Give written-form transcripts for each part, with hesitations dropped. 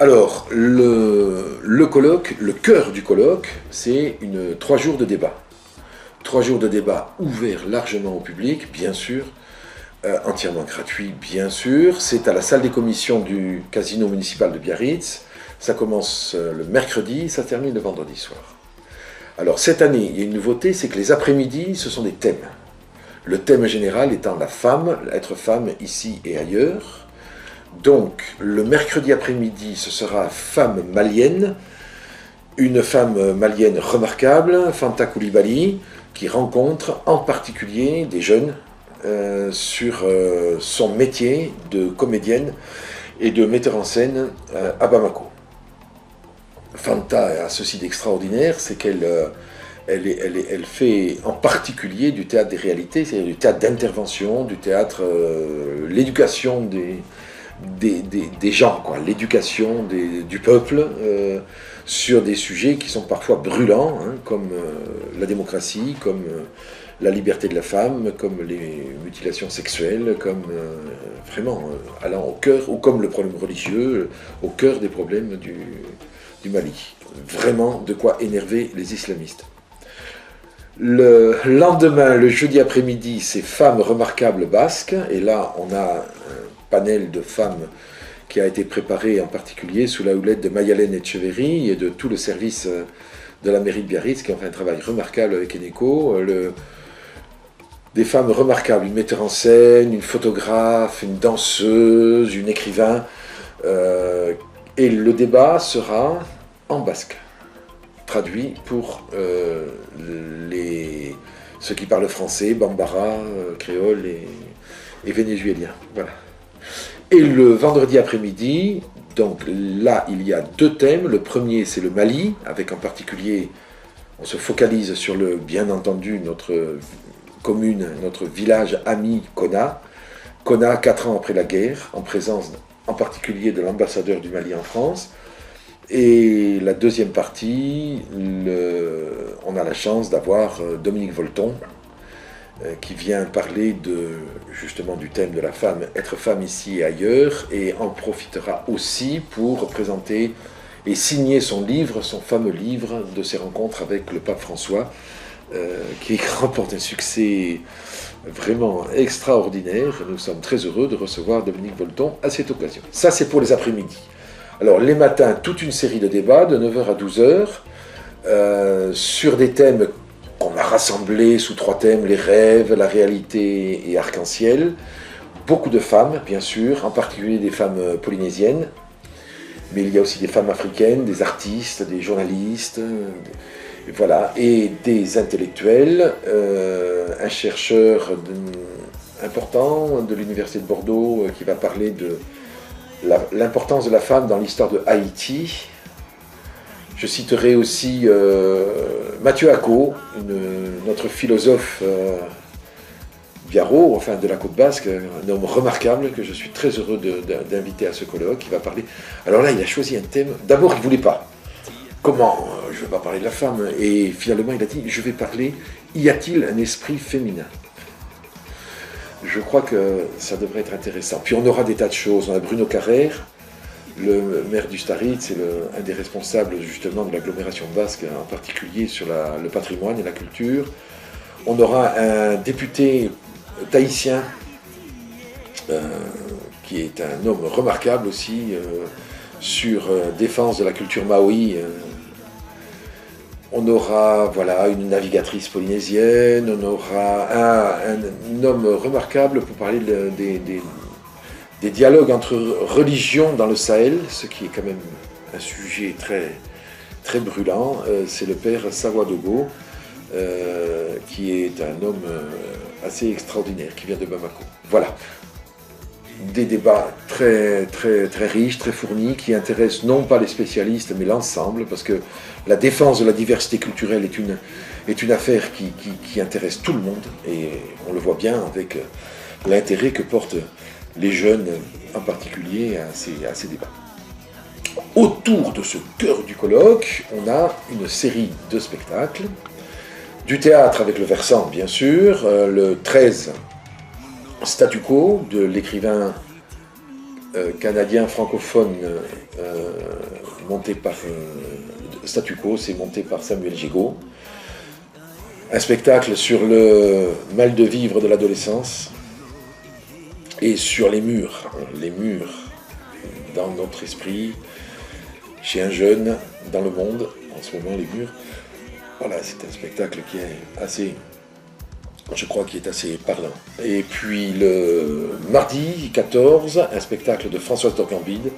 Alors, le colloque, le cœur du colloque, c'est 3 jours de débat. 3 jours de débat ouverts largement au public, bien sûr, entièrement gratuit, bien sûr. C'est à la salle des commissions du casino municipal de Biarritz. Ça commence le mercredi, ça termine le vendredi soir. Alors, cette année, il y a une nouveauté, c'est que les après-midi, ce sont des thèmes. Le thème général étant la femme, être femme ici et ailleurs. Donc, le mercredi après-midi, ce sera femme malienne, une femme malienne remarquable, Fanta Coulibaly, qui rencontre en particulier des jeunes sur son métier de comédienne et de metteur en scène à Bamako. Fanta a ceci d'extraordinaire, c'est qu'elle elle fait en particulier du théâtre des réalités, c'est-à-dire du théâtre d'intervention, du théâtre, l'éducation des gens, l'éducation du peuple sur des sujets qui sont parfois brûlants, hein, comme la démocratie, comme la liberté de la femme, comme les mutilations sexuelles, comme vraiment allant au cœur, ou comme le problème religieux, au cœur des problèmes du Mali. Vraiment de quoi énerver les islamistes. Le lendemain, le jeudi après-midi, c'est Femmes remarquables basques, et là on a un panel de femmes qui a été préparé en particulier sous la houlette de Mayalène Etcheverry et de tout le service de la mairie de Biarritz qui ont fait un travail remarquable avec Eneco. Des femmes remarquables, une metteur en scène, une photographe, une danseuse, une écrivain, et le débat sera en basque, traduit pour ceux qui parlent français, bambara, créole et vénézuélien. Voilà. Et le vendredi après-midi, donc là, il y a 2 thèmes. Le premier, c'est le Mali, avec en particulier, on se focalise sur bien entendu, notre commune, notre village ami Konna. Konna, 4 ans après la guerre, en présence en particulier de l'ambassadeur du Mali en France. Et la deuxième partie, on a la chance d'avoir Dominique Volton, qui vient parler justement du thème de la femme, être femme ici et ailleurs, et en profitera aussi pour présenter et signer son livre, son fameux livre de ses rencontres avec le pape François, qui remporte un succès vraiment extraordinaire. Nous sommes très heureux de recevoir Dominique Volton à cette occasion. Ça, c'est pour les après-midi. Alors, les matins, toute une série de débats de 9h à 12h sur des thèmes qu'on a rassemblés sous 3 thèmes, les rêves, la réalité et arc-en-ciel. Beaucoup de femmes, bien sûr, en particulier des femmes polynésiennes, mais il y a aussi des femmes africaines, des artistes, des journalistes, voilà, et des intellectuels, un chercheur important de l'université de Bordeaux qui va parler de l'importance de la femme dans l'histoire de Haïti. Je citerai aussi Mathieu Ako, notre philosophe biarro, enfin de la côte basque, un homme remarquable que je suis très heureux d'inviter à ce colloque, qui va parler. Alors là, il a choisi un thème. D'abord, il ne voulait pas. Comment je ne vais pas parler de la femme. Et finalement, il a dit, je vais parler, y a-t-il un esprit féminin? Je crois que ça devrait être intéressant. Puis on aura des tas de choses. On a Bruno Carrère, le maire du Staritz, c'est un des responsables justement de l'agglomération basque, en particulier sur le patrimoine et la culture. On aura un député tahitien, qui est un homme remarquable aussi, sur défense de la culture maori. On aura voilà, une navigatrice polynésienne, on aura un homme remarquable pour parler des dialogues entre religions dans le Sahel, ce qui est quand même un sujet très, très brûlant. C'est le père Sawadogo, qui est un homme assez extraordinaire, qui vient de Bamako. Voilà. Des débats très, très, très riches, très fournis, qui intéressent non pas les spécialistes, mais l'ensemble, parce que la défense de la diversité culturelle est une affaire qui intéresse tout le monde, et on le voit bien avec l'intérêt que portent les jeunes, en particulier, à ces débats. Autour de ce cœur du colloque, on a une série de spectacles, du théâtre avec le versant, bien sûr, le 13, Statu quo, de l'écrivain canadien francophone monté par Statu Quo, c'est monté par Samuel Gigot. Un spectacle sur le mal de vivre de l'adolescence et sur les murs dans notre esprit, chez un jeune, dans le monde, en ce moment, les murs. Voilà, c'est un spectacle qui est assez, je crois, qui est assez parlant. Et puis le mardi 14, un spectacle de Françoise Dorgambide.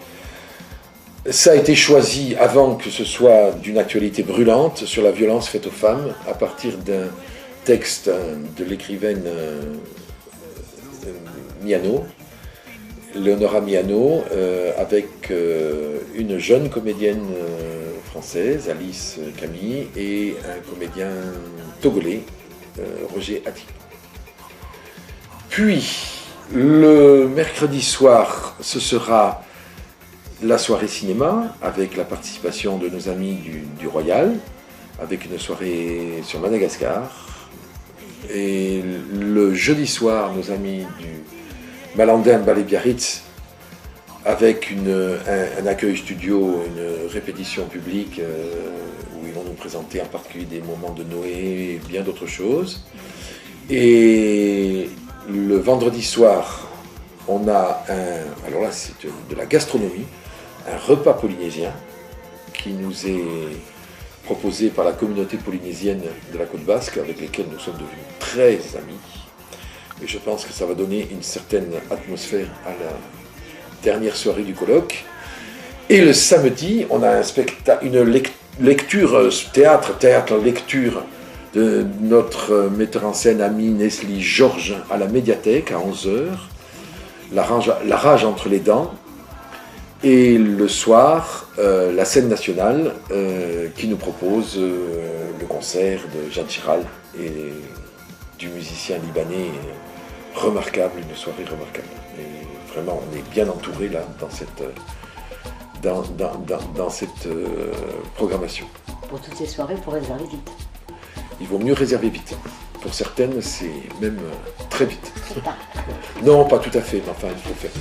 Ça a été choisi avant que ce soit d'une actualité brûlante sur la violence faite aux femmes, à partir d'un texte de l'écrivaine Miano, Leonora Miano, avec une jeune comédienne française, Alice Camille, et un comédien togolais, Roger Atti. Puis, le mercredi soir, ce sera la soirée cinéma, avec la participation de nos amis du Royal, avec une soirée sur Madagascar. Et le jeudi soir, nos amis du Malandin Ballet Biarritz, avec un accueil studio, une répétition publique, où ils vont nous présenter en particulier des moments de Noé et bien d'autres choses. Et le vendredi soir, on a alors là c'est de la gastronomie, un repas polynésien qui nous est proposé par la communauté polynésienne de la Côte Basque, avec lesquels nous sommes devenus très amis. Et je pense que ça va donner une certaine atmosphère à la dernière soirée du colloque. Et le samedi, on a une lecture, lecture de notre metteur en scène ami Nestlé Georges à la médiathèque à 11h. La rage entre les dents. Et le soir, la scène nationale qui nous propose le concert de Jeanne Chiral et du musicien libanais remarquable, une soirée remarquable. Et vraiment, on est bien entouré là dans cette programmation. Pour toutes ces soirées, il faut réserver vite. Il vaut mieux réserver vite. Pour certaines, c'est même très vite. Non, pas tout à fait, mais enfin, il faut faire.